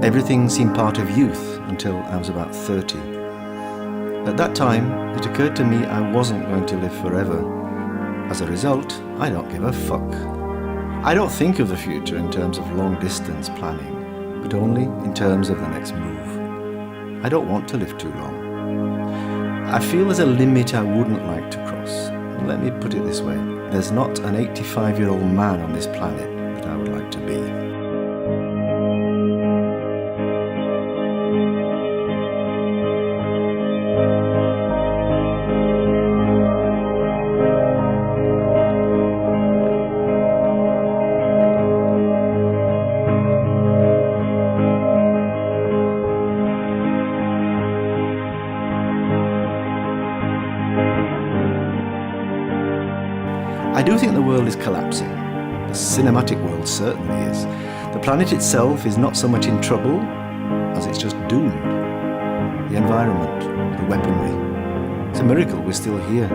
Everything seemed part of youth until I was about 30. At that time, it occurred to me I wasn't going to live forever. As a result, I don't give a fuck. I don't think of the future in terms of long-distance planning, but only in terms of the next move. I don't want to live too long. I feel there's a limit I wouldn't like to cross. Let me put it this way. There's not an 85-year-old man on this planet that I would like to be. I do think the world is collapsing. The cinematic world certainly is. The planet itself is not so much in trouble as it's just doomed. The environment, the weaponry. It's a miracle we're still here.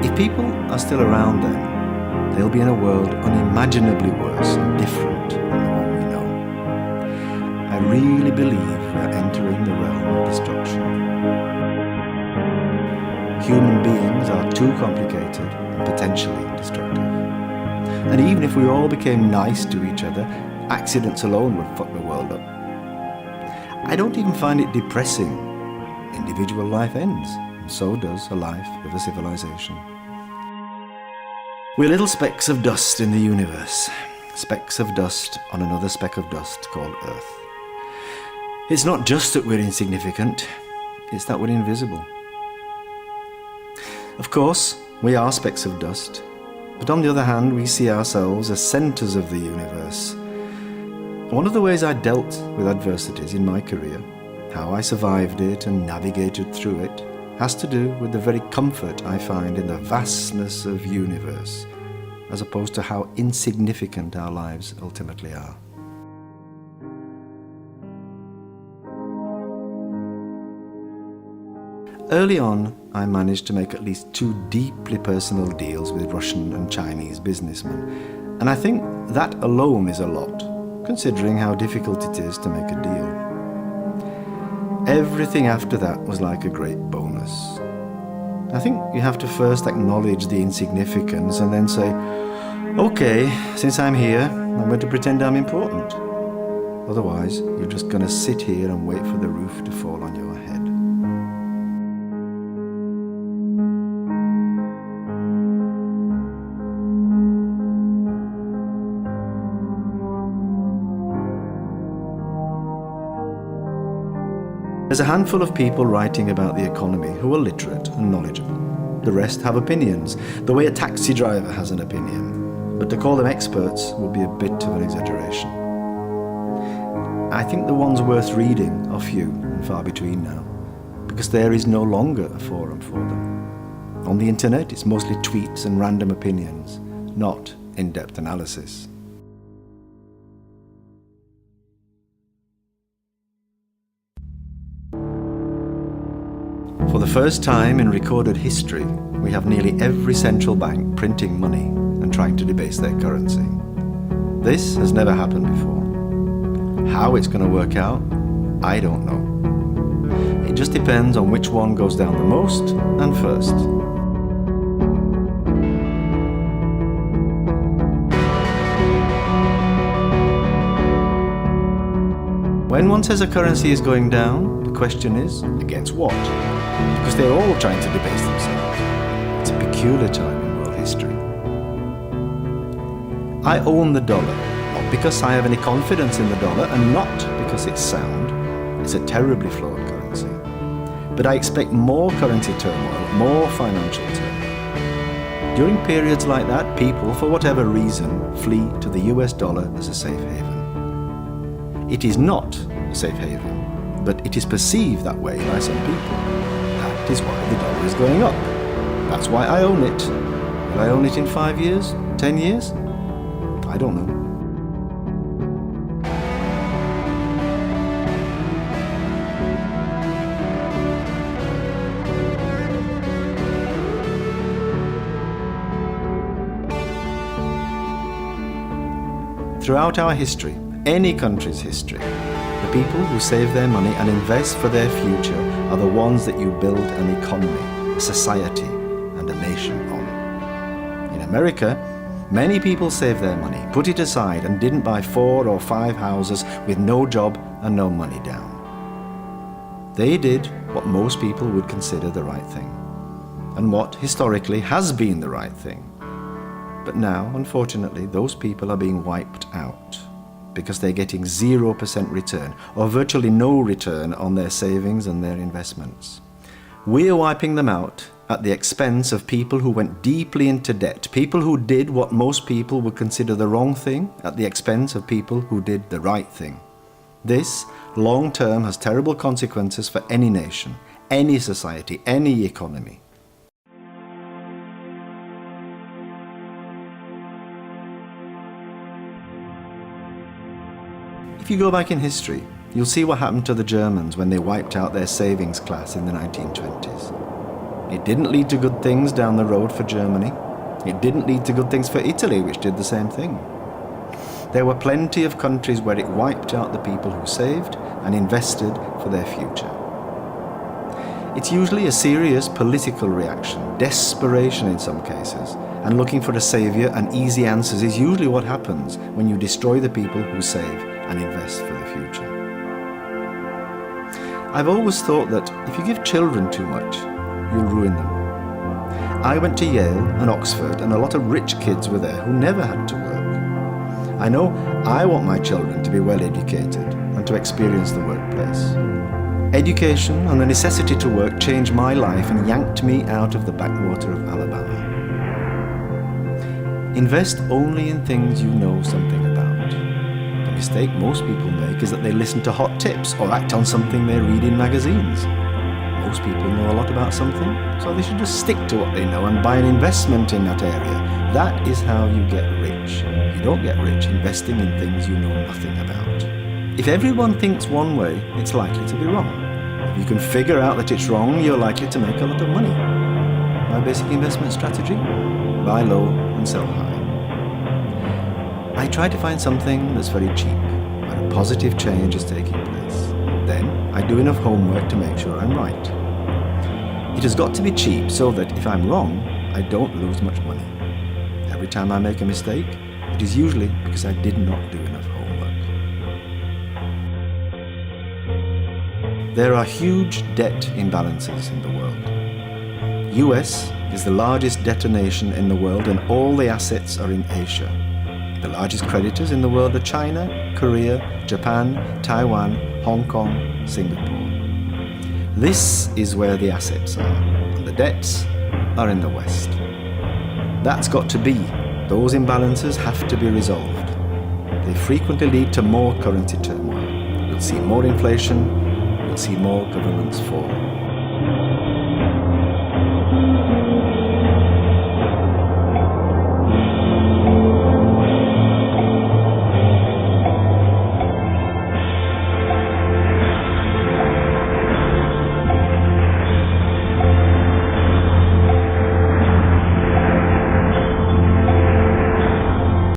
If people are still around then, they'll be in a world unimaginably worse and different than the one we know. I really believe we are entering the realm of destruction. Human beings are too complicated and potentially destructive. And even if we all became nice to each other, accidents alone would fuck the world up. I don't even find it depressing. Individual life ends, and so does a life of a civilization. We're little specks of dust in the universe. Specks of dust on another speck of dust called Earth. It's not just that we're insignificant, it's that we're invisible. Of course, we are specks of dust, but on the other hand, we see ourselves as centres of the universe. One of the ways I dealt with adversities in my career, how I survived it and navigated through it, has to do with the very comfort I find in the vastness of the universe, as opposed to how insignificant our lives ultimately are. Early on, I managed to make at least 2 deeply personal deals with Russian and Chinese businessmen, and I think that alone is a lot, considering how difficult it is to make a deal. Everything after that was like a great bonus. I think you have to first acknowledge the insignificance and then say, okay, since I'm here, I'm going to pretend I'm important. Otherwise, you're just going to sit here and wait for the roof to fall on your head. There's a handful of people writing about the economy who are literate and knowledgeable. The rest have opinions, the way a taxi driver has an opinion. But to call them experts would be a bit of an exaggeration. I think the ones worth reading are few and far between now, because there is no longer a forum for them. On the internet, it's mostly tweets and random opinions, not in-depth analysis. For the first time in recorded history, we have nearly every central bank printing money and trying to debase their currency. This has never happened before. How it's going to work out, I don't know. It just depends on which one goes down the most and first. When one says a currency is going down, the question is, against what? Because they're all trying to debase themselves. It's a peculiar time in world history. I own the dollar, not because I have any confidence in the dollar and not because it's sound. It's a terribly flawed currency. But I expect more currency turmoil, more financial turmoil. During periods like that, people, for whatever reason, flee to the US dollar as a safe haven. It is not a safe haven, but it is perceived that way by some people. That is why the dollar is going up. That's why I own it. Will I own it in 5 years? 10 years? I don't know. Throughout our history, any country's history, the people who save their money and invest for their future are the ones that you build an economy, a society, and a nation on. In America, many people saved their money, put it aside, and didn't buy 4 or 5 houses with no job and no money down. They did what most people would consider the right thing, and what historically has been the right thing. But now, unfortunately, those people are being wiped out because they're getting 0% return, or virtually no return on their savings and their investments. We're wiping them out at the expense of people who went deeply into debt, people who did what most people would consider the wrong thing at the expense of people who did the right thing. This, long term, has terrible consequences for any nation, any society, any economy. If you go back in history, you'll see what happened to the Germans when they wiped out their savings class in the 1920s. It didn't lead to good things down the road for Germany. It didn't lead to good things for Italy, which did the same thing. There were plenty of countries where it wiped out the people who saved and invested for their future. It's usually a serious political reaction, desperation in some cases, and looking for a saviour and easy answers is usually what happens when you destroy the people who save and invest for the future. I've always thought that if you give children too much, you'll ruin them. I went to Yale and Oxford, and a lot of rich kids were there who never had to work. I know I want my children to be well educated and to experience the workplace. Education and the necessity to work changed my life and yanked me out of the backwater of Alabama. Invest only in things you know something about. The mistake most people make is that they listen to hot tips or act on something they read in magazines. Most people know a lot about something, so they should just stick to what they know and buy an investment in that area. That is how you get rich. You don't get rich investing in things you know nothing about. If everyone thinks one way, it's likely to be wrong. If you can figure out that it's wrong, you're likely to make a lot of money. My basic investment strategy? Buy low and sell high. I try to find something that's very cheap, where a positive change is taking place. Then I do enough homework to make sure I'm right. It has got to be cheap so that if I'm wrong, I don't lose much money. Every time I make a mistake, it is usually because I did not do enough homework. There are huge debt imbalances in the world. US is the largest debtor nation in the world, and all the assets are in Asia. The largest creditors in the world are China, Korea, Japan, Taiwan, Hong Kong, Singapore. This is where the assets are, and the debts are in the West. That's got to be. Those imbalances have to be resolved. They frequently lead to more currency turmoil. We'll see more inflation, we'll see more governments fall.